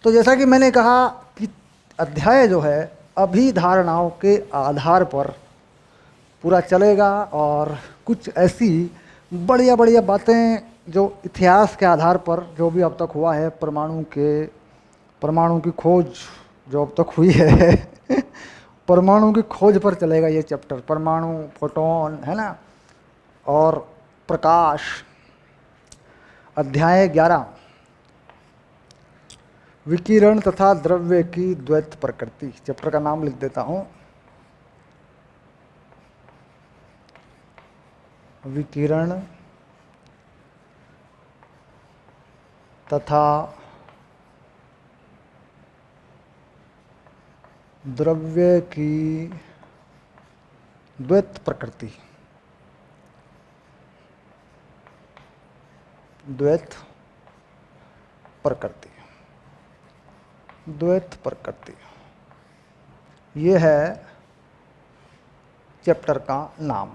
तो जैसा कि मैंने कहा कि अध्याय जो है अभिधारणाओं के आधार पर पूरा चलेगा और कुछ ऐसी बढ़िया बढ़िया बातें जो इतिहास के आधार पर जो भी अब तक हुआ है, परमाणु की खोज जो अब तक हुई है परमाणु की खोज पर चलेगा ये चैप्टर। परमाणु, फोटोन, है ना, और प्रकाश। अध्याय 11, विकिरण तथा द्रव्य की द्वैत प्रकृति। चैप्टर का नाम लिख देता हूँ, विकिरण तथा द्रव्य की द्वैत प्रकृति। द्वैत प्रकृति, द्वैत प्रकृति, ये है चैप्टर का नाम।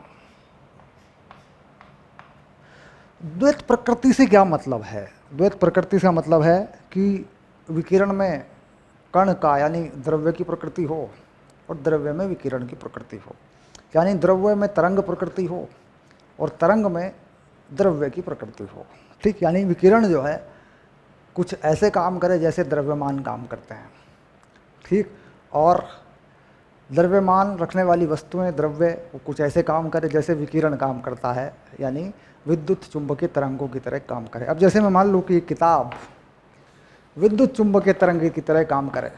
द्वैत प्रकृति से क्या मतलब है? द्वैत प्रकृति का मतलब है कि विकिरण में कण का यानी द्रव्य की प्रकृति हो और द्रव्य में विकिरण की प्रकृति हो, यानी द्रव्य में तरंग प्रकृति हो और तरंग में द्रव्य की प्रकृति हो। ठीक, यानी विकिरण जो है कुछ ऐसे काम करे जैसे द्रव्यमान काम करते हैं। ठीक, और द्रव्यमान रखने वाली वस्तुएं, द्रव्य, वो कुछ ऐसे काम करे जैसे विकिरण काम करता है, यानी विद्युत चुंबकीय तरंगों की तरह काम करे। अब जैसे मैं मान लूँ कि किताब विद्युत चुंबकीय तरंग की तरह काम करे,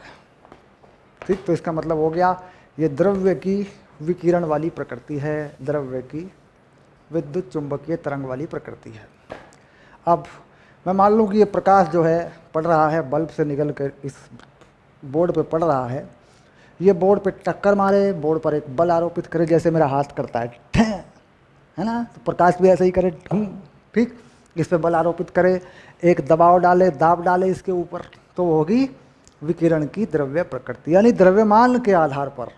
ठीक, तो इसका मतलब हो गया ये द्रव्य की विकिरण वाली प्रकृति है, द्रव्य की विद्युत चुंबकीय तरंग वाली प्रकृति है। अब मैं मान लूँ कि ये प्रकाश जो है पड़ रहा है बल्ब से निकल कर इस बोर्ड पे पड़ रहा है, ये बोर्ड पे टक्कर मारे, बोर्ड पर एक बल आरोपित करे जैसे मेरा हाथ करता है, है ना, तो प्रकाश भी ऐसे ही करे, ठीक, इस पे बल आरोपित करे, एक दबाव डाले, दाब डाले इसके ऊपर, तो होगी विकिरण की द्रव्य प्रकृति। यानी द्रव्यमान के आधार पर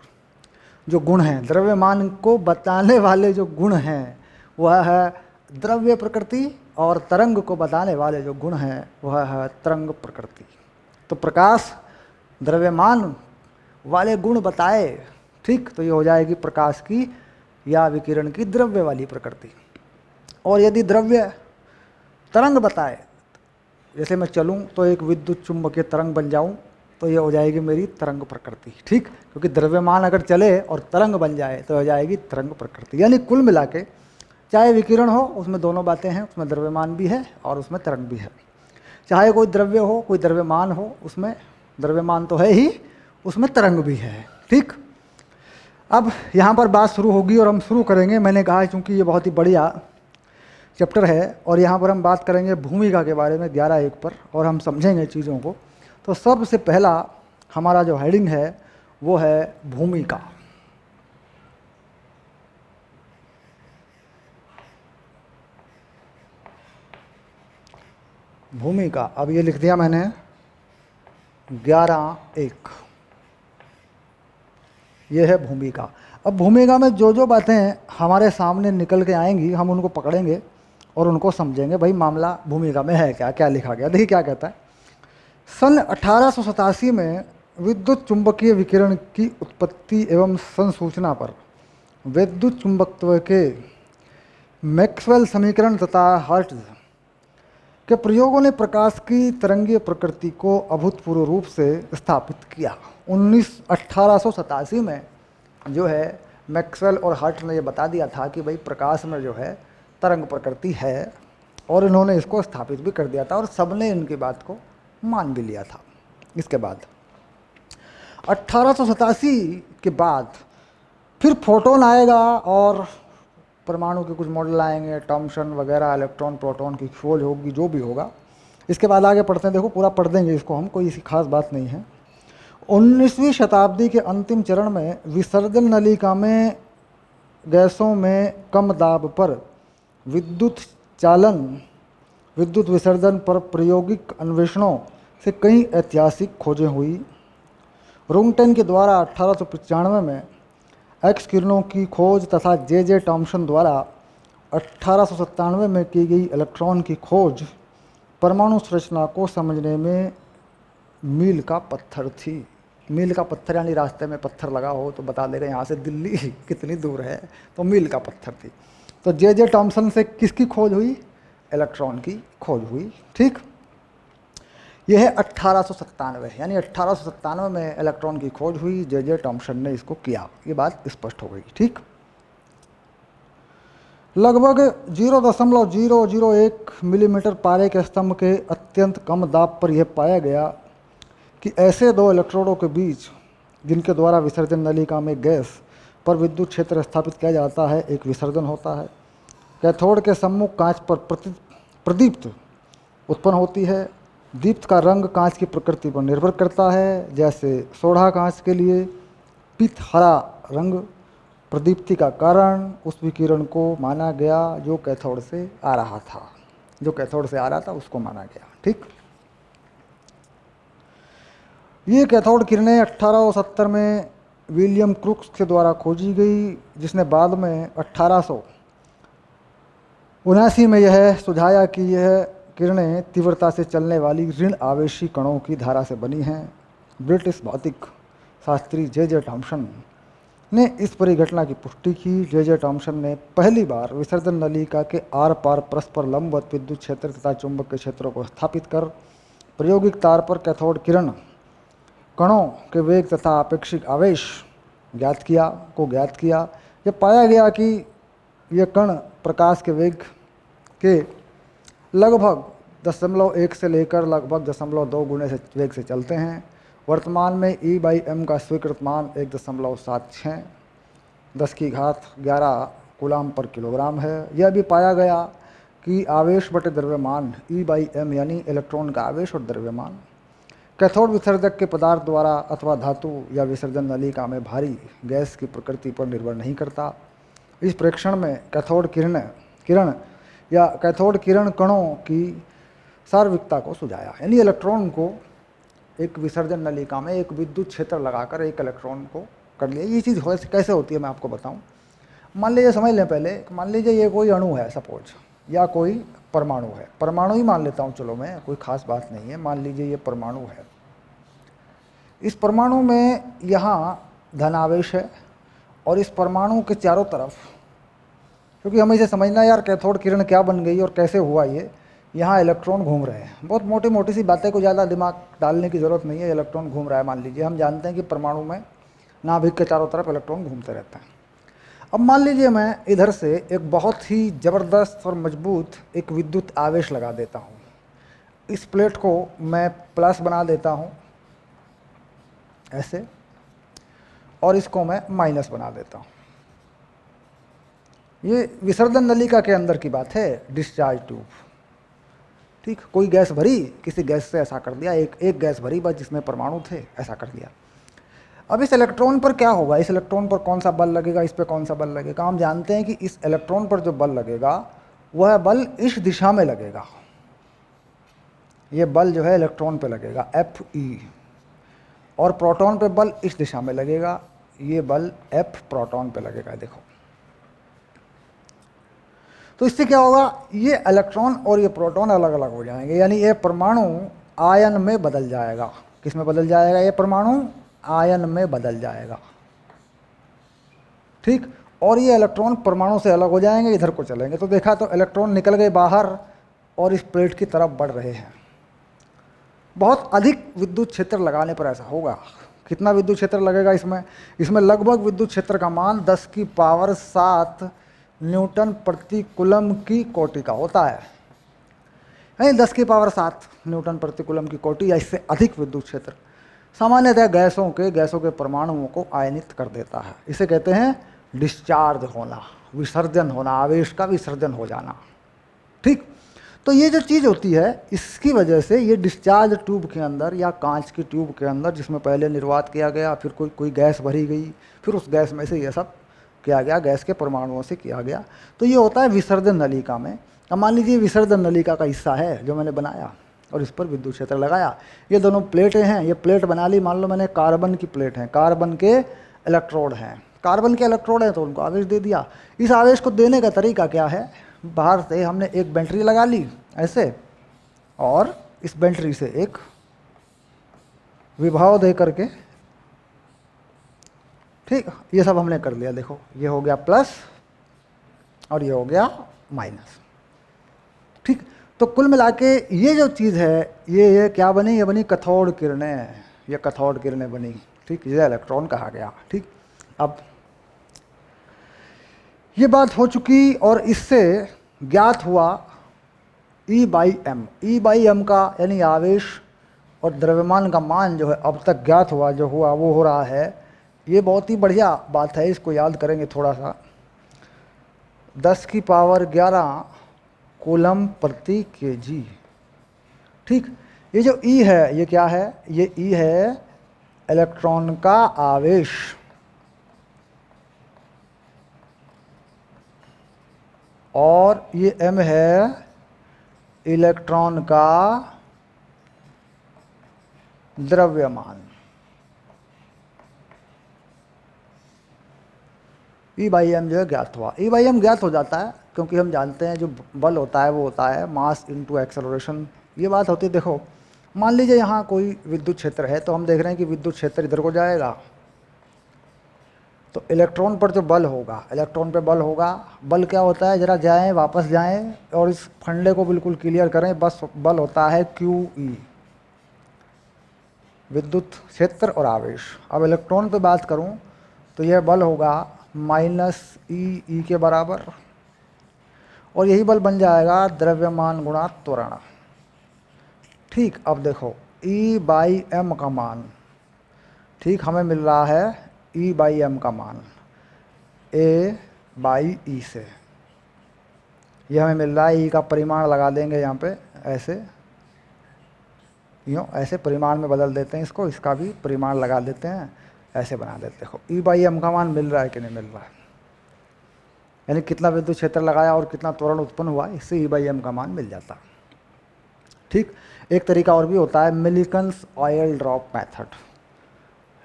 जो गुण हैं, द्रव्यमान को बताने वाले जो गुण हैं वह है द्रव्य प्रकृति, और तरंग को बताने वाले जो गुण हैं वह है तरंग प्रकृति। तो प्रकाश द्रव्यमान वाले गुण बताए, ठीक, तो ये हो जाएगी प्रकाश की या विकिरण की द्रव्य वाली प्रकृति। और यदि द्रव्य तरंग बताए, जैसे मैं चलूं तो एक विद्युत चुंबकीय तरंग बन जाऊं, तो ये हो जाएगी मेरी तरंग प्रकृति। ठीक, क्योंकि द्रव्यमान अगर चले और तरंग बन जाए तो हो जाएगी तरंग प्रकृति। यानी कुल मिला के चाहे विकिरण हो, उसमें दोनों बातें हैं, उसमें द्रव्यमान भी है और उसमें तरंग भी है। चाहे कोई द्रव्य हो, कोई द्रव्यमान हो, उसमें द्रव्यमान तो है ही, उसमें तरंग भी है। ठीक, अब यहाँ पर बात शुरू होगी और हम शुरू करेंगे। मैंने कहा चूँकि ये बहुत ही बढ़िया चैप्टर है और यहाँ पर हम बात करेंगे भूमिका के बारे में 11:1 पर, और हम समझेंगे चीज़ों को। तो सबसे पहला हमारा जो हेडिंग है वो है भूमिका। भूमिका, अब ये लिख दिया मैंने 11:1, ये है भूमिका। अब भूमिका में जो जो बातें हमारे सामने निकल के आएंगी हम उनको पकड़ेंगे और उनको समझेंगे, भाई मामला भूमिका में है क्या, क्या लिखा गया। देखिए क्या कहता है। सन 1887 में विद्युत चुंबकीय विकिरण की उत्पत्ति एवं संसूचना पर विद्युत चुंबकत्व के मैक्सवेल समीकरण तथा हर्ट्ज के प्रयोगों ने प्रकाश की तरंगीय प्रकृति को अभूतपूर्व रूप से स्थापित किया। 1887 में जो है मैक्सवेल और हर्ट्ज ने ये बता दिया था कि भाई प्रकाश में जो है तरंग प्रकृति है, और इन्होंने इसको स्थापित भी कर दिया था और सबने इनकी बात को मान भी लिया था। इसके बाद 1887 के बाद फिर फोटोन आएगा और परमाणु के कुछ मॉडल आएंगे, थॉम्सन वगैरह, इलेक्ट्रॉन प्रोटॉन की खोज होगी, जो भी होगा। इसके बाद आगे पढ़ते हैं, देखो पूरा पढ़ देंगे इसको हम, कोई ऐसी खास बात नहीं है। 19वीं शताब्दी के अंतिम चरण में विसर्जन नलिका में गैसों में कम दाब पर विद्युत चालन, विद्युत विसर्जन पर प्रायोगिक अन्वेषणों से कई ऐतिहासिक खोजें हुई। रुंगटेन के द्वारा 1895 में एक्स किरणों की खोज तथा जे टॉम्सन द्वारा 1897 में की गई इलेक्ट्रॉन की खोज परमाणु संरचना को समझने में मील का पत्थर थी। मील का पत्थर यानी रास्ते में पत्थर लगा हो तो बता देगा यहाँ से दिल्ली कितनी दूर है, तो मील का पत्थर थी। तो जे थॉमसन से किसकी खोज हुई? इलेक्ट्रॉन की खोज हुई। ठीक, यह है 1897, यानी 1897 में इलेक्ट्रॉन की खोज हुई, जे थॉमसन ने इसको किया। ये बात स्पष्ट हो गई। ठीक, लगभग 0.001 मिलीमीटर पारे के स्तंभ के अत्यंत कम दाब पर यह पाया गया कि ऐसे दो इलेक्ट्रोडों के बीच जिनके द्वारा विसर्जन नलिका में गैस पर विद्युत क्षेत्र स्थापित किया जाता है, एक विसर्जन होता है। कैथोड के सम्मुख कांच पर प्रदीप्त उत्पन्न होती है। दीप्त का रंग कांच की प्रकृति पर निर्भर करता है। जैसे सोडा कांच के लिए पीत हरा रंग प्रदीप्ति का कारण उस विकिरण को माना गया जो कैथोड से आ रहा था, जो कैथोड से आ रहा था उसको माना गया। ठीक, ये कैथोड किरणें 1870 में विलियम क्रूक्स के द्वारा खोजी गई, जिसने बाद में 1879 में यह सुझाया कि यह किरणें तीव्रता से चलने वाली ऋण आवेशी कणों की धारा से बनी हैं। ब्रिटिश भौतिक शास्त्री जे थॉमसन ने इस परिघटना की पुष्टि की। जे थॉमसन ने पहली बार विसर्जन नलिका के आर पार परस्पर लंबवत विद्युत क्षेत्र तथा चुंबकीय क्षेत्रों को स्थापित कर प्रायोगिक तार पर कैथोड किरण कणों के वेग तथा आपेक्षिक आवेश ज्ञात किया। यह पाया गया कि ये कण प्रकाश के वेग के लगभग 0.1 से लेकर लगभग 0.2 गुने से वेग से चलते हैं। वर्तमान में E/m का स्वीकृत मान 1.76 10⁻11 कूलाम पर किलोग्राम है। यह भी पाया गया कि आवेश बटे द्रव्यमान E/m यानी इलेक्ट्रॉन का आवेश और द्रव्यमान कैथोड विसर्जक के पदार्थ द्वारा अथवा धातु या विसर्जन नलिका में भारी गैस की प्रकृति पर निर्भर नहीं करता। इस प्रेक्षण में कैथोड किरण या कैथोड किरण कणों की सार्विकता को सुझाया, यानी इलेक्ट्रॉन को एक विसर्जन नलिका में एक विद्युत क्षेत्र लगाकर एक इलेक्ट्रॉन को कर लिया। ये चीज़ कैसे होती है मैं आपको बताऊं। मान लीजिए, समझ लें पहले, मान लीजिए ये कोई अणु है सपोज, या कोई परमाणु है। परमाणु ही मान लेता हूँ, चलो मैं, कोई खास बात नहीं है। मान लीजिए ये परमाणु है। इस परमाणु में यहाँ धनावेश है और इस परमाणु के चारों तरफ, क्योंकि हमें इसे समझना यार कैथोड किरण क्या बन गई और कैसे हुआ ये, यहाँ इलेक्ट्रॉन घूम रहे हैं। बहुत मोटी मोटी सी बातें को ज़्यादा दिमाग डालने की ज़रूरत नहीं है। इलेक्ट्रॉन घूम रहा है, मान लीजिए, हम जानते हैं कि परमाणु में नाभिक के चारों तरफ इलेक्ट्रॉन घूमते रहते हैं। अब मान लीजिए मैं इधर से एक बहुत ही ज़बरदस्त और मजबूत एक विद्युत आवेश लगा देता हूँ। इस प्लेट को मैं प्लस बना देता हूँ ऐसे, और इसको मैं माइनस बना देता हूँ। ये विसर्जन नलिका के अंदर की बात है, डिस्चार्ज ट्यूब। ठीक, कोई गैस भरी, किसी गैस से ऐसा कर दिया, एक गैस भरी बस जिसमें परमाणु थे, ऐसा कर दिया। अब इस इलेक्ट्रॉन पर क्या होगा? इस इलेक्ट्रॉन पर कौन सा बल लगेगा, इस पर कौन सा बल लगेगा? हम जानते हैं कि इस इलेक्ट्रॉन पर जो बल लगेगा वह बल इस दिशा में लगेगा। ये बल जो है इलेक्ट्रॉन पे लगेगा Fe, और प्रोटॉन पे बल इस दिशा में लगेगा, ये बल F प्रोटॉन पे लगेगा। देखो, तो इससे क्या होगा, ये इलेक्ट्रॉन और ये प्रोटॉन अलग अलग हो जाएंगे, यानी ये परमाणु आयन में बदल जाएगा। किस में बदल जाएगा? ये परमाणु आयन में बदल जाएगा। ठीक, और ये इलेक्ट्रॉन परमाणु से अलग हो जाएंगे, इधर को चलेंगे। तो देखा, तो इलेक्ट्रॉन निकल गए बाहर और इस प्लेट की तरफ बढ़ रहे हैं। बहुत अधिक विद्युत क्षेत्र लगाने पर ऐसा होगा। कितना विद्युत क्षेत्र लगेगा इसमें लगभग विद्युत क्षेत्र का मान 10⁻7 न्यूटन प्रति कूलम की कोटि का होता है। यानी 10⁻7 न्यूटन प्रति कूलम की कोटि या इससे अधिक विद्युत क्षेत्र सामान्यतः गैसों के परमाणुओं को आयनित कर देता है। इसे कहते हैं डिस्चार्ज होना, विसर्जन होना, आवेश का विसर्जन हो जाना। ठीक, तो ये जो चीज़ होती है, इसकी वजह से ये डिस्चार्ज ट्यूब के अंदर या कांच की ट्यूब के अंदर, जिसमें पहले निर्वात किया गया, फिर कोई गैस भरी गई, फिर उस गैस में से ये सब किया गया, गैस के परमाणुओं से किया गया। तो ये होता है विसर्जन नलिका में। अब मान लीजिए विसर्जन नलिका का हिस्सा है जो मैंने बनाया और इस पर विद्युत क्षेत्र लगाया। ये दोनों प्लेटें हैं, ये प्लेट बना ली, मान लो मैंने कार्बन की प्लेट है, कार्बन के इलेक्ट्रोड हैं, कार्बन के इलेक्ट्रोड हैं, तो उनको आवेश दे दिया। इस आवेश को देने का तरीका क्या है? बाहर से हमने एक बैटरी लगा ली ऐसे, और इस बैटरी से एक विभव दे करके, ठीक, ये सब हमने कर लिया। देखो ये हो गया प्लस और ये हो गया माइनस, ठीक। तो कुल मिला के ये जो चीज़ है ये क्या बनी, ये बनी कैथोड किरणें, ये कैथोड किरणें बनी, ठीक, ये इलेक्ट्रॉन कहा गया, ठीक। अब ये बात हो चुकी और इससे ज्ञात हुआ E/m, E/m का यानी आवेश और द्रव्यमान का मान जो है अब तक ज्ञात हुआ, जो हुआ वो हो रहा है। ये बहुत ही बढ़िया बात है, इसको याद करेंगे थोड़ा सा। 10⁻11 कूलम प्रति kg, ठीक। ये जो E है ये क्या है, ये E है इलेक्ट्रॉन का आवेश, और ये m है इलेक्ट्रॉन का द्रव्यमान। E/m जो है ज्ञात हुआ। E/m ज्ञात हो जाता है क्योंकि हम जानते हैं जो बल होता है वो होता है मास इनटू एक्सेलरेशन। ये बात होती है, देखो मान लीजिए यहाँ कोई विद्युत क्षेत्र है, तो हम देख रहे हैं कि विद्युत क्षेत्र इधर को जाएगा, तो इलेक्ट्रॉन पर जो बल होगा, इलेक्ट्रॉन पे बल होगा, बल क्या होता है, जरा जाएं वापस जाएं और इस फंडे को बिल्कुल क्लियर करें, बस बल होता है QE, विद्युत क्षेत्र और आवेश। अब इलेक्ट्रॉन पे बात करूं तो यह बल होगा -E के बराबर, और यही बल बन जाएगा द्रव्यमान गुणा त्वरण, ठीक। अब देखो E/m का मान, ठीक, हमें मिल रहा है E/m का मान A/E से, ये हमें मिल रहा है। E का परिमाण लगा देंगे यहाँ पे, ऐसे यूँ ऐसे परिमाण में बदल देते हैं इसको, इसका भी परिमाण लगा देते हैं, ऐसे बना देते। देखो E/m का मान मिल रहा है कि नहीं मिल रहा है, यानी कितना विद्युत क्षेत्र लगाया और कितना त्वरण उत्पन्न हुआ, इससे E/m का मान मिल जाता, ठीक। एक तरीका और भी होता है, Millikan's oil drop method.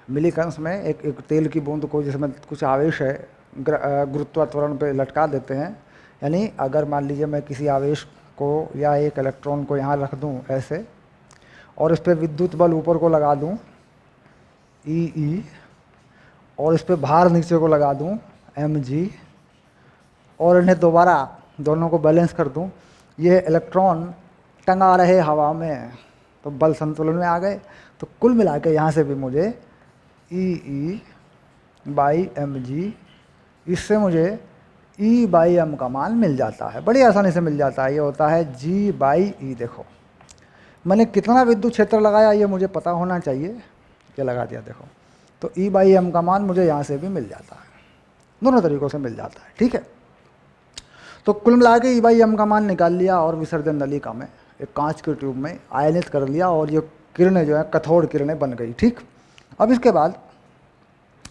Millikan's में एक तेल की बूंद को जिसमें कुछ आवेश है गुरुत्वात्वरण पे लटका देते हैं, यानी अगर मान लीजिए मैं किसी आवेश को या एक इलेक्ट्रॉन को यहाँ रख दूँ ऐसे, और इस पर विद्युत बल ऊपर को लगा दूँ E, और इस पर भार नीचे को लगा दूँ mg, और इन्हें दोबारा दोनों को बैलेंस कर दूँ, ये इलेक्ट्रॉन टंगा रहे हवा में, तो बल संतुलन में आ गए। तो कुल मिला के यहाँ से भी मुझे E/mg, इससे मुझे E/m का मान मिल जाता है, बड़ी आसानी से मिल जाता है। ये होता है G/E। देखो मैंने कितना विद्युत क्षेत्र लगाया ये मुझे पता होना चाहिए, ये लगा दिया देखो, तो E/m का मान मुझे यहाँ से भी मिल जाता है, दोनों तरीक़ों से मिल जाता है, ठीक है। तो कुल मिला के E/m का मान निकाल लिया और विसर्जन नलिका में एक कांच के ट्यूब में आयनित कर लिया, और ये किरणें जो है कैथोड किरणें बन गई, ठीक। अब इसके बाद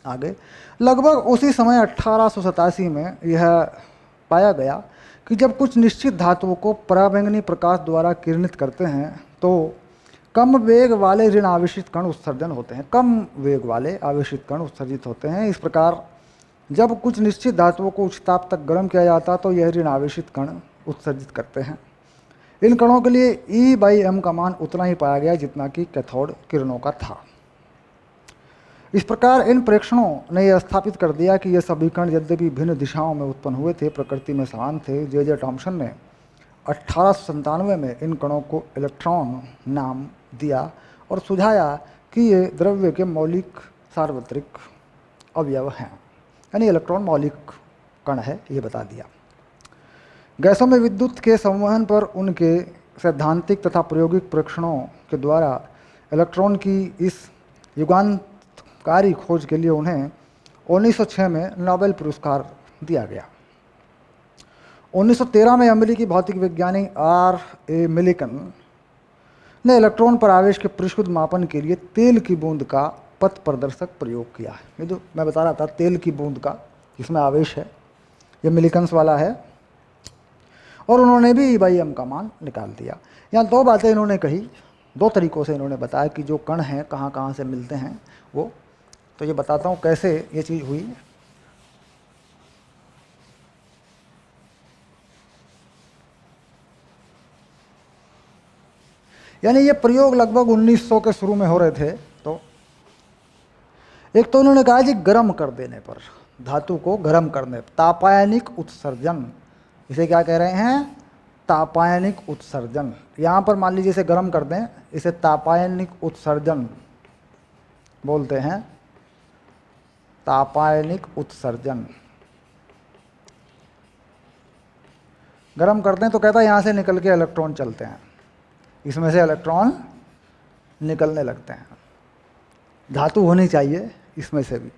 आगे लगभग उसी समय 1887 में यह पाया गया कि जब कुछ निश्चित धातुओं को पराबैंगनी प्रकाश द्वारा किरणित करते हैं तो कम वेग वाले ऋण आवेशित कण उत्सर्जन होते हैं, कम वेग वाले आवेशित कण उत्सर्जित होते हैं। इस प्रकार जब कुछ निश्चित धातुओं को उच्च ताप तक गर्म किया जाता तो यह ऋण आवेशित कण उत्सर्जित करते हैं। इन कणों के लिए E/m का मान उतना ही पाया गया जितना कि कैथोड किरणों का था। इस प्रकार इन प्रेक्षणों ने यह स्थापित कर दिया कि ये सभी कण यद्यपि भिन्न दिशाओं में उत्पन्न हुए थे, प्रकृति में समान थे। जे थॉम्सन ने 1897 में इन कणों को इलेक्ट्रॉन नाम दिया और सुझाया कि ये द्रव्य के मौलिक सार्वत्रिक अवयव हैं, यानी इलेक्ट्रॉन मौलिक कण है, ये बता दिया। गैसों में विद्युत के संवहन पर उनके सैद्धांतिक तथा प्रायोगिक परीक्षणों के द्वारा इलेक्ट्रॉन की इस युगांतकारी खोज के लिए उन्हें 1906 में नोबेल पुरस्कार दिया गया। 1913 में अमेरिकी भौतिक वैज्ञानिक R.A. मिलिकन ने इलेक्ट्रॉन पर आवेश के परिशुद्ध मापन के लिए तेल की बूंद का पथ प्रदर्शक प्रयोग किया। ये जो मैं बता रहा था तेल की बूंद का, जिसमें आवेश है, ये मिलिकन्स वाला है, और उन्होंने भी E/m का मान निकाल दिया। यहाँ दो बातें इन्होंने कही, दो तरीक़ों से इन्होंने बताया कि जो कण हैं कहाँ कहाँ से मिलते हैं वो, तो ये बताता हूँ कैसे ये चीज़ हुई। यानी ये प्रयोग लगभग 1900 के शुरू में हो रहे थे, तो एक तो उन्होंने कहा जी गर्म कर देने पर, धातु को गर्म करने पर, तापायनिक उत्सर्जन, इसे क्या कह रहे हैं, तापायनिक उत्सर्जन। यहाँ पर मान लीजिए इसे गर्म कर दें, इसे तापायनिक उत्सर्जन बोलते हैं, तापायनिक उत्सर्जन। गर्म कर दें तो कहता है यहाँ से निकल के इलेक्ट्रॉन चलते हैं, इसमें से इलेक्ट्रॉन निकलने लगते हैं। धातु होनी चाहिए इसमें से भी।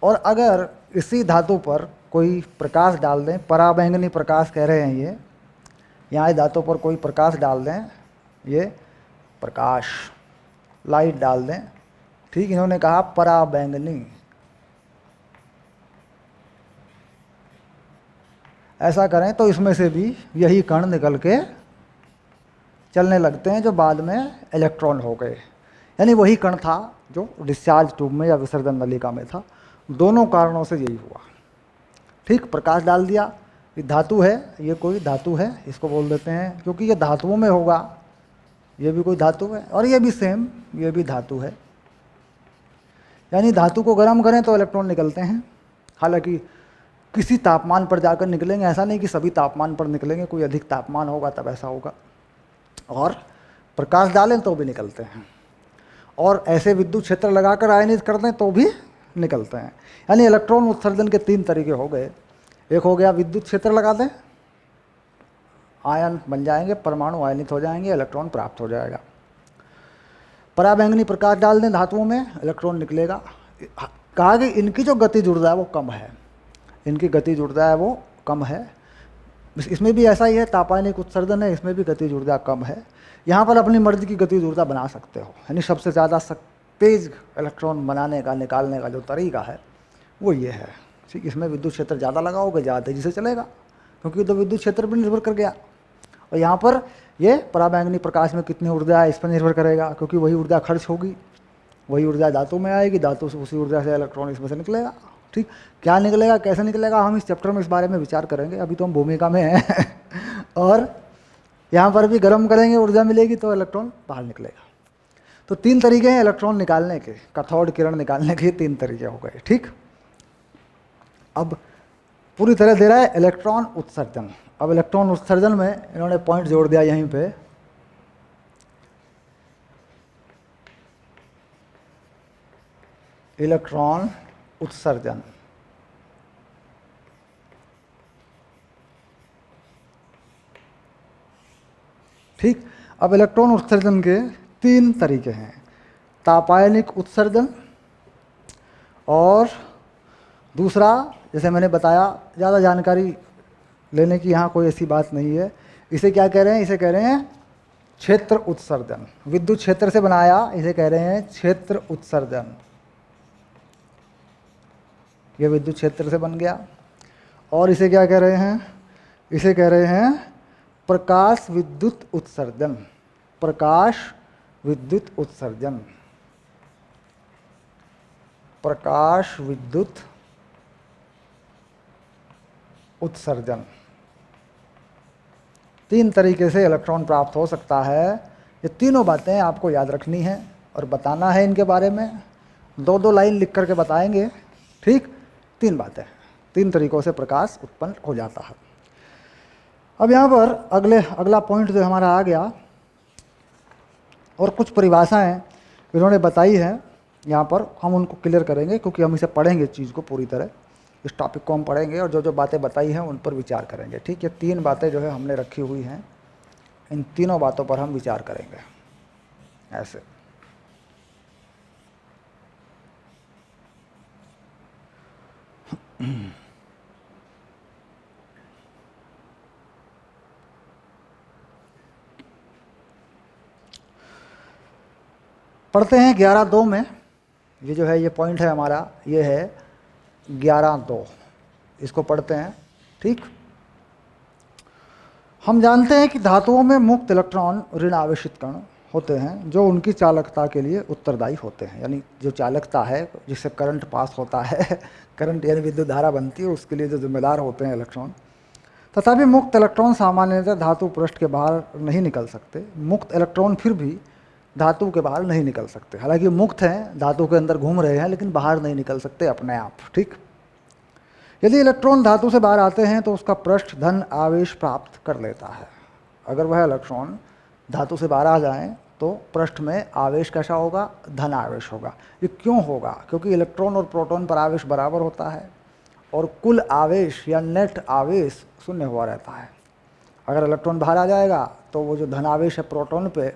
और अगर इसी धातु पर कोई प्रकाश डाल दें, पराबैंगनी प्रकाश कह रहे हैं ये, यहाँ इस धातु पर कोई प्रकाश डाल दें, ये प्रकाश लाइट डाल दें, ठीक, इन्होंने कहा पराबैंगनी, ऐसा करें तो इसमें से भी यही कण निकल के चलने लगते हैं जो बाद में इलेक्ट्रॉन हो गए। यानी वही कण था जो डिस्चार्ज ट्यूब में या विसर्जन नलिका में था। दोनों कारणों से यही हुआ, ठीक। प्रकाश डाल दिया, ये धातु है, ये कोई धातु है, इसको बोल देते हैं, क्योंकि ये धातुओं में होगा, ये भी कोई धातु है, और ये भी सेम, ये भी धातु है। यानी धातु को गर्म करें तो इलेक्ट्रॉन निकलते हैं, हालांकि किसी तापमान पर जाकर निकलेंगे, ऐसा नहीं कि सभी तापमान पर निकलेंगे, कोई अधिक तापमान होगा तब ऐसा होगा। और प्रकाश डालें तो भी निकलते हैं, और ऐसे विद्युत क्षेत्र लगाकर आयनित कर दें तो भी निकलते हैं। यानी इलेक्ट्रॉन उत्सर्जन के 3 तरीके हो गए। एक हो गया विद्युत क्षेत्र लगा दें, आयन बन जाएंगे, परमाणु आयनित हो जाएंगे, इलेक्ट्रॉन प्राप्त हो जाएगा। पराबैंगनी प्रकाश डाल दें धातुओं में, इलेक्ट्रॉन निकलेगा। कहा कि इनकी जो गतिज ऊर्जा है वो कम है, इनकी गतिज ऊर्जा है वो कम है। इसमें भी ऐसा ही है, तापायनिक उत्सर्जन है, इसमें भी गतिज ऊर्जा कम है। यहाँ पर अपनी मर्जी की गतिज ऊर्जा बना सकते हो, यानी सबसे ज़्यादा तेज इलेक्ट्रॉन बनाने का, निकालने का जो तरीका है वो ये है, ठीक। इसमें विद्युत क्षेत्र ज़्यादा लगाओगे ज़्यादा तेजी से चलेगा, क्योंकि तो विद्युत क्षेत्र पर निर्भर कर गया। और यहाँ पर ये पराबैंगनी प्रकाश में कितनी ऊर्जा है इस पर निर्भर करेगा, क्योंकि वही ऊर्जा खर्च होगी, वही ऊर्जा धातु में आएगी, धातु से उसी ऊर्जा से इलेक्ट्रॉन इसमें से निकलेगा, ठीक। क्या निकलेगा, कैसे निकलेगा, हम इस चैप्टर में इस बारे में विचार करेंगे, अभी तो हम भूमिका में हैं और यहाँ पर भी गर्म करेंगे, ऊर्जा मिलेगी तो इलेक्ट्रॉन बाहर निकलेगा। तो 3 तरीके हैं इलेक्ट्रॉन निकालने के, कैथोड किरण निकालने के 3 तरीके हो गए, ठीक। अब पूरी तरह दे रहा है इलेक्ट्रॉन उत्सर्जन। अब इलेक्ट्रॉन उत्सर्जन में इन्होंने पॉइंट जोड़ दिया यहीं पे, इलेक्ट्रॉन उत्सर्जन, ठीक। अब इलेक्ट्रॉन उत्सर्जन के 3 तरीके हैं, तापायनिक उत्सर्जन, और दूसरा जैसे मैंने बताया, ज़्यादा जानकारी लेने की यहाँ कोई ऐसी बात नहीं है। इसे क्या कह रहे हैं, इसे कह रहे हैं क्षेत्र उत्सर्जन। विद्युत क्षेत्र से बनाया, इसे कह रहे हैं क्षेत्र उत्सर्जन। ये विद्युत क्षेत्र से बन गया। और इसे क्या कह रहे हैं, इसे कह रहे हैं प्रकाश विद्युत उत्सर्जन, प्रकाश विद्युत उत्सर्जन, प्रकाश विद्युत उत्सर्जन। 3 तरीके से इलेक्ट्रॉन प्राप्त हो सकता है। ये तीनों बातें आपको याद रखनी है और बताना है इनके बारे में, 2-2 लाइन लिख करके बताएंगे, ठीक। 3 बातें, 3 तरीकों से प्रकाश उत्पन्न हो जाता है। अब यहाँ पर अगला पॉइंट जो हमारा आ गया, और कुछ परिभाषाएं इन्होंने बताई हैं, यहाँ पर हम उनको क्लियर करेंगे, क्योंकि हम इसे पढ़ेंगे चीज़ को पूरी तरह, इस टॉपिक को हम पढ़ेंगे और जो जो बातें बताई हैं उन पर विचार करेंगे, ठीक। ये 3 बातें जो है हमने रखी हुई हैं, इन तीनों बातों पर हम विचार करेंगे ऐसे। पढ़ते हैं 11.2 में, ये जो है ये पॉइंट है हमारा, ये है 11.2, इसको पढ़ते हैं, ठीक। हम जानते हैं कि धातुओं में मुक्त इलेक्ट्रॉन ऋण आवेशित कण होते हैं जो उनकी चालकता के लिए उत्तरदायी होते हैं। यानी जो चालकता है, जिससे करंट पास होता है करंट यानी विद्युत धारा बनती है, उसके लिए जो जिम्मेदार होते हैं इलेक्ट्रॉन। तथापि मुक्त इलेक्ट्रॉन सामान्यतः धातु पृष्ठ के बाहर नहीं निकल सकते। मुक्त इलेक्ट्रॉन फिर भी धातु के बाहर नहीं निकल सकते। हालांकि मुक्त हैं, धातु के अंदर घूम रहे हैं, लेकिन बाहर नहीं निकल सकते अपने आप। ठीक, यदि इलेक्ट्रॉन धातु से बाहर आते हैं तो उसका पृष्ठ धन आवेश प्राप्त कर लेता है। अगर वह इलेक्ट्रॉन धातु से बाहर आ जाएं तो पृष्ठ में आवेश कैसा होगा? धन आवेश होगा। ये क्यों होगा? क्योंकि इलेक्ट्रॉन और प्रोटॉन पर आवेश बराबर होता है और कुल आवेश या नेट आवेश शून्य हुआ रहता है। अगर इलेक्ट्रॉन बाहर आ जाएगा तो वो जो धन आवेश है प्रोटॉन पे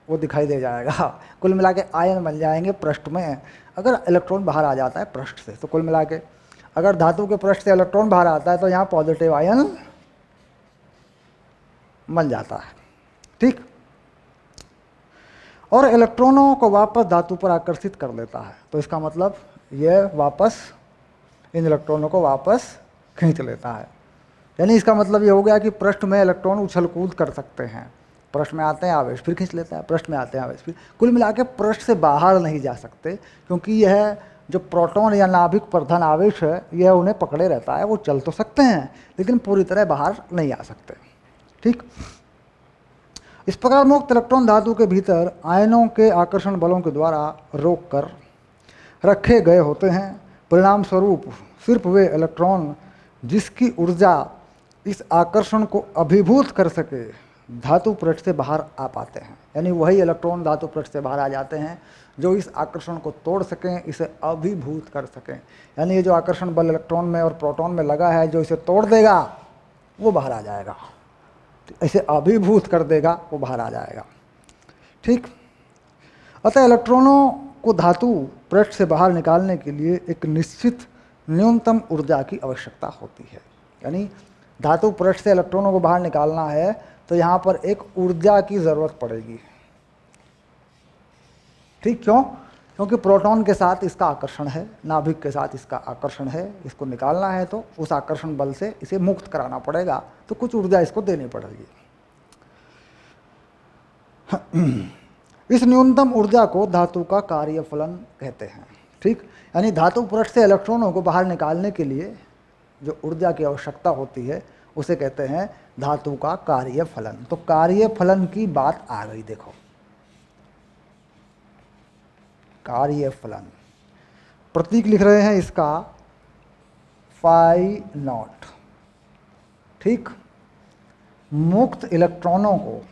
वो दिखाई दे जाएगा। कुल मिला के आयन बन जाएंगे पृष्ठ में, अगर इलेक्ट्रॉन बाहर आ जाता है पृष्ठ से। तो कुल मिला के अगर धातु के पृष्ठ से इलेक्ट्रॉन बाहर आता है तो यहाँ पॉजिटिव आयन बन जाता है। ठीक, और इलेक्ट्रॉनों को वापस धातु पर आकर्षित कर लेता है। तो इसका मतलब यह वापस इन इलेक्ट्रॉनों को वापस खींच लेता है। यानी इसका मतलब ये हो गया कि पृष्ठ में इलेक्ट्रॉन उछल कूद कर सकते हैं। पृष्ठ में आते हैं आवेश फिर खींच लेता है, पृष्ठ में आते हैं आवेश फिर। कुल मिला के पृष्ठ से बाहर नहीं जा सकते, क्योंकि यह जो प्रोटॉन या नाभिक पर धन आवेश है यह उन्हें पकड़े रहता है। वो चल तो सकते हैं लेकिन पूरी तरह बाहर नहीं आ सकते। ठीक, इस प्रकार मुक्त इलेक्ट्रॉन धातु के भीतर आयनों के आकर्षण बलों के द्वारा रोक कर रखे गए होते हैं। परिणाम स्वरूप सिर्फ वे इलेक्ट्रॉन जिसकी ऊर्जा इस आकर्षण को अभिभूत कर सके धातु पृष्ठ से बाहर आ पाते हैं। यानी वही इलेक्ट्रॉन धातु पृष्ठ से बाहर आ जाते हैं जो इस आकर्षण को तोड़ सकें, इसे अभिभूत कर सकें। यानी ये जो आकर्षण बल इलेक्ट्रॉन में और प्रोटॉन में लगा है, जो इसे तोड़ देगा वो बाहर आ जाएगा, इसे अभिभूत कर देगा वो बाहर आ जाएगा। ठीक, अतः इलेक्ट्रॉनों को धातु पृष्ठ से बाहर निकालने के लिए एक निश्चित न्यूनतम ऊर्जा की आवश्यकता होती है। यानी धातु पृष्ठ से इलेक्ट्रॉनों को बाहर निकालना है तो यहाँ पर एक ऊर्जा की ज़रूरत पड़ेगी। ठीक, क्यों? क्योंकि प्रोटॉन के साथ इसका आकर्षण है, नाभिक के साथ इसका आकर्षण है। इसको निकालना है तो उस आकर्षण बल से इसे मुक्त कराना पड़ेगा, तो कुछ ऊर्जा इसको देनी पड़ेगी। इस न्यूनतम ऊर्जा को धातु का कार्यफलन कहते हैं। ठीक, यानी धातु पृष्ठ से इलेक्ट्रॉनों को बाहर निकालने के लिए जो ऊर्जा की आवश्यकता होती है उसे कहते हैं धातु का कार्यफलन। तो कार्यफलन की बात आ गई। देखो, कार्यफलन प्रतीक लिख रहे हैं इसका फाई नॉट। ठीक, मुक्त इलेक्ट्रॉनों को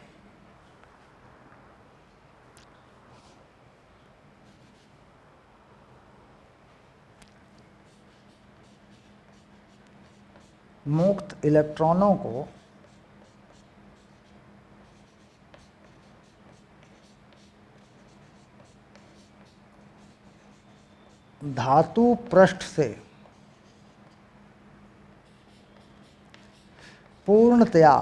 धातु पृष्ठ से पूर्णतया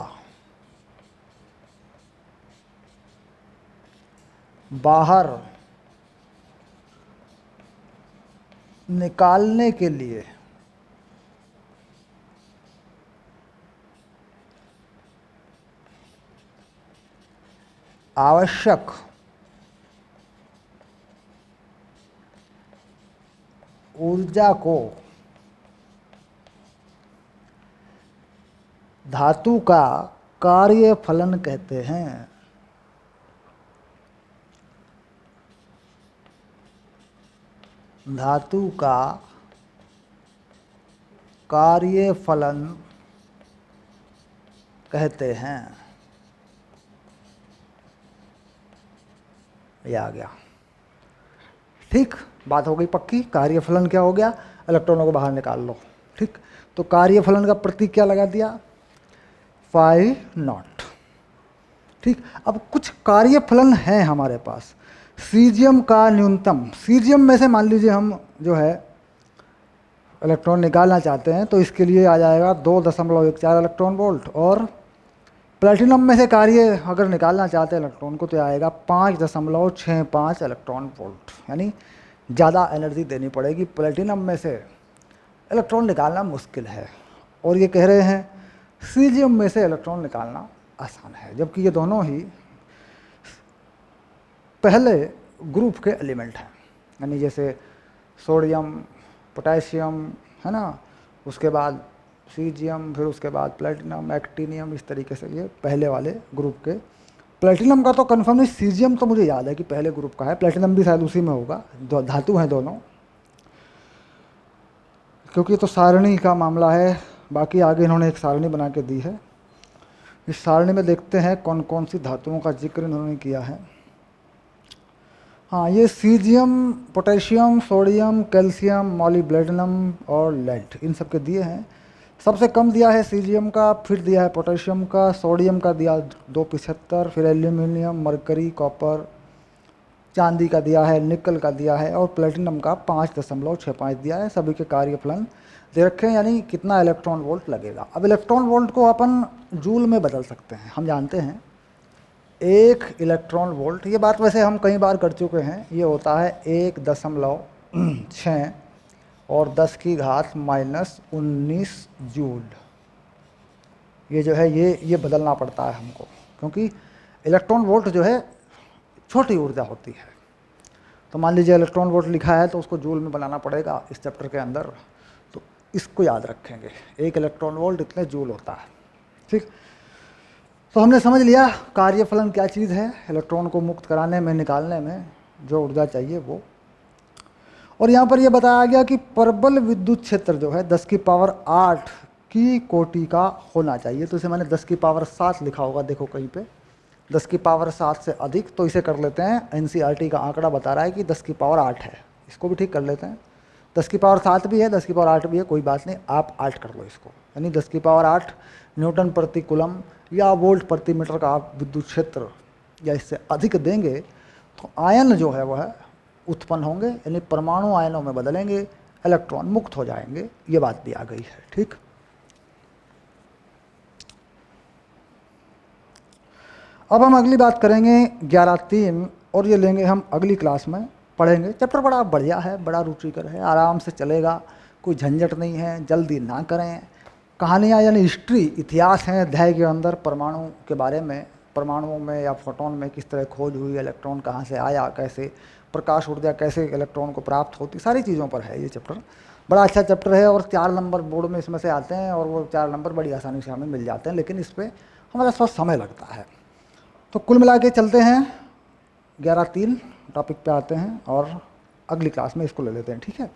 बाहर निकालने के लिए आवश्यक ऊर्जा को धातु का कार्यफलन कहते हैं। धातु का कार्यफलन कहते हैं। ये आ गया। ठीक, बात हो गई पक्की। कार्यफलन क्या हो गया? इलेक्ट्रॉनों को बाहर निकाल लो। ठीक, तो कार्यफलन का प्रतीक क्या लगा दिया? फाई नॉट। ठीक, अब कुछ कार्यफलन है हमारे पास। सीजियम का न्यूनतम, सीजियम में से मान लीजिए हम जो है इलेक्ट्रॉन निकालना चाहते हैं तो इसके लिए आ जाएगा 2.14 इलेक्ट्रॉन वोल्ट। और प्लेटिनम में से कार्य अगर निकालना चाहते हैं इलेक्ट्रॉन को तो आएगा 5.65 इलेक्ट्रॉन वोल्ट। यानी ज़्यादा एनर्जी देनी पड़ेगी। प्लेटिनम में से इलेक्ट्रॉन निकालना मुश्किल है और ये कह रहे हैं सीजियम में से इलेक्ट्रॉन निकालना आसान है, जबकि ये दोनों ही पहले ग्रुप के एलिमेंट हैं। यानी जैसे सोडियम, पोटेशियम है ना, उसके बाद सीजियम, फिर उसके बाद प्लेटिनम, एक्टिनियम, इस तरीके से ये पहले वाले ग्रुप के प्लेटिनम का तो कन्फर्म नहीं, सीजियम तो मुझे याद है कि पहले ग्रुप का है, प्लेटिनम भी शायद उसी में होगा, धातु हैं दोनों, क्योंकि तो सारणी का मामला है। बाकी आगे इन्होंने एक सारणी बना के दी है, इस सारणी में देखते हैं कौन कौन सी धातुओं का जिक्र इन्होंने किया है। हाँ, ये caesium, potassium, sodium, calcium, molybdenum और लेड, इन सब के दिए हैं। सबसे कम दिया है सीजियम का, फिर दिया है पोटेशियम का, सोडियम का दिया 275, फिर एल्यूमिनियम, मरकरी, कॉपर, चांदी का दिया है, निकल का दिया है, और प्लेटिनम का 5.65 दिया है। सभी के कार्यफलन दे रखे हैं, यानी कितना इलेक्ट्रॉन वोल्ट लगेगा। अब इलेक्ट्रॉन वोल्ट को अपन जूल में बदल सकते हैं। हम जानते हैं 1 इलेक्ट्रॉन वोल्ट, ये बात वैसे हम कई बार कर चुके हैं, ये होता है 1.6 और 10 की घात -19 जूल। ये जो है ये बदलना पड़ता है हमको, क्योंकि इलेक्ट्रॉन वोल्ट जो है छोटी ऊर्जा होती है। तो मान लीजिए इलेक्ट्रॉन वोल्ट लिखा है तो उसको जूल में बनाना पड़ेगा इस चैप्टर के अंदर, तो इसको याद रखेंगे, 1 इलेक्ट्रॉन वोल्ट इतने जूल होता है। ठीक, तो हमने समझ लिया कार्यफलन क्या चीज़ है, इलेक्ट्रॉन को मुक्त कराने में, निकालने में जो ऊर्जा चाहिए वो। और यहाँ पर यह बताया गया कि प्रबल विद्युत क्षेत्र जो है 10 की पावर 8 की कोटि का होना चाहिए। तो इसे मैंने 10 की पावर 7 लिखा होगा, देखो कहीं पे 10 की पावर 7 से अधिक, तो इसे कर लेते हैं, एनसीईआरटी का आंकड़ा बता रहा है कि 10 की पावर 8 है, इसको भी ठीक कर लेते हैं। 10 की पावर 7 भी है, 10 की पावर 8 भी है, कोई बात नहीं, आप 8 कर लो इसको, यानी 10 की पावर 8 न्यूटन प्रति कूलम या वोल्ट प्रति मीटर का आप विद्युत क्षेत्र या इससे अधिक देंगे तो आयन जो है वह उत्पन्न होंगे, यानी परमाणु आयनों में बदलेंगे, इलेक्ट्रॉन मुक्त हो जाएंगे, ये बात भी आ गई है। ठीक, अब हम अगली बात करेंगे 11.3, और ये लेंगे हम अगली क्लास में पढ़ेंगे। चैप्टर बड़ा बढ़िया है, बड़ा रुचिकर है, आराम से चलेगा, कोई झंझट नहीं है, जल्दी ना करें। कहानियाँ यानी हिस्ट्री, इतिहास हैं अध्याय के अंदर, परमाणु के बारे में, परमाणुओं में या फोटोन में किस तरह खोज हुई, इलेक्ट्रॉन कहाँ से आया, कैसे प्रकाश ऊर्जा कैसे इलेक्ट्रॉन को प्राप्त होती, सारी चीज़ों पर है ये चैप्टर। बड़ा अच्छा चैप्टर है और 4 नंबर बोर्ड में इसमें से आते हैं, और वो 4 नंबर बड़ी आसानी से हमें मिल जाते हैं, लेकिन इस पर हमारा थोड़ा समय लगता है। तो कुल मिला के चलते हैं 11.3 टॉपिक पे आते हैं और अगली क्लास में इसको ले लेते हैं। ठीक है।